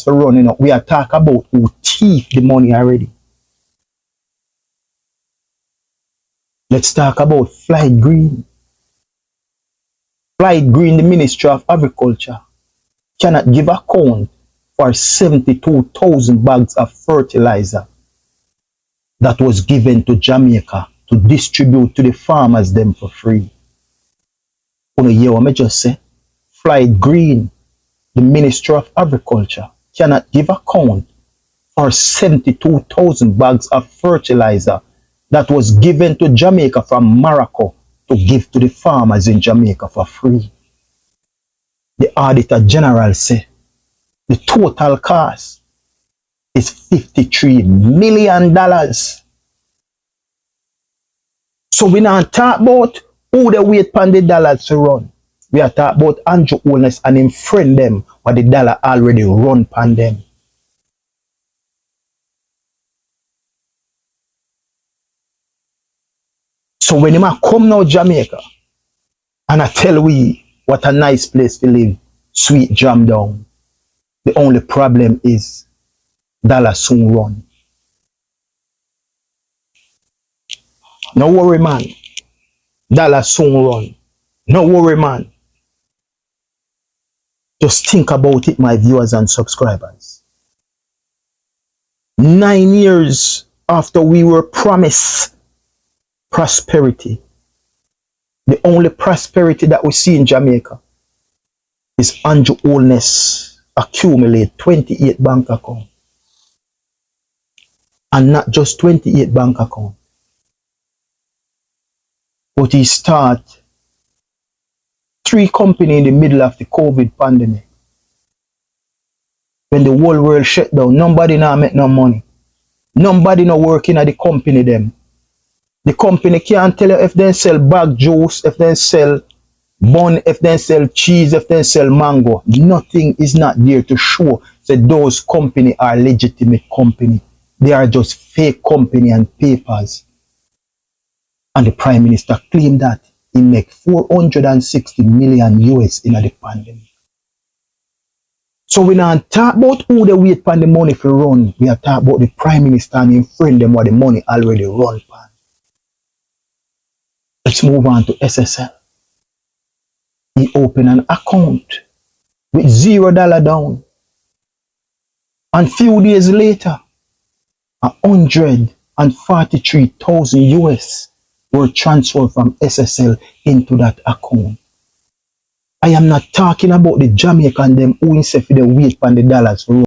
for running up. We are talking about who thief the money already. Let's talk about Flight Green. Flight Green, the Ministry of Agriculture, cannot give account for 72,000 bags of fertilizer that was given to Jamaica to distribute to the farmers them for free. You hear what I just say? Flight Green, the Ministry of Agriculture, cannot give account for 72,000 bags of fertilizer that was given to Jamaica from Morocco to give to the farmers in Jamaica for free. The Auditor General said the total cost is $53 million. So we not talk about who they wait on the dollars to run. We are talking about Anju owners and him friend them what the dollar already run pan them. So when him a come now Jamaica and I tell we what a nice place to live, sweet jam down. The only problem is dollar soon run. No worry, man. Dollar soon run. No worry, man. Just think about it, my viewers and subscribers. 9 years after we were promised prosperity, the only prosperity that we see in Jamaica is Anju Oldness accumulate 28 bank accounts. And not just 28 bank accounts, but he start 3 companies in the middle of the COVID pandemic. When the whole world shut down, nobody now make no money. Nobody now working at the company them. The company can't tell you if they sell bag juice, if they sell bun, if they sell cheese, if they sell mango. Nothing is not there to show that those companies are legitimate company. They are just fake company and papers. And the Prime Minister claimed that he make 460 million US in the pandemic. So we not talk about who they wait for the money for run. We are talking about the Prime Minister and his friend them what the money already run for. Let's move on to SSL. He opened an account with $0 down. And few days later, 143,000 US were transferred from SSL into that account. I am not talking about the Jamaican them who instead for the wait on the dollars for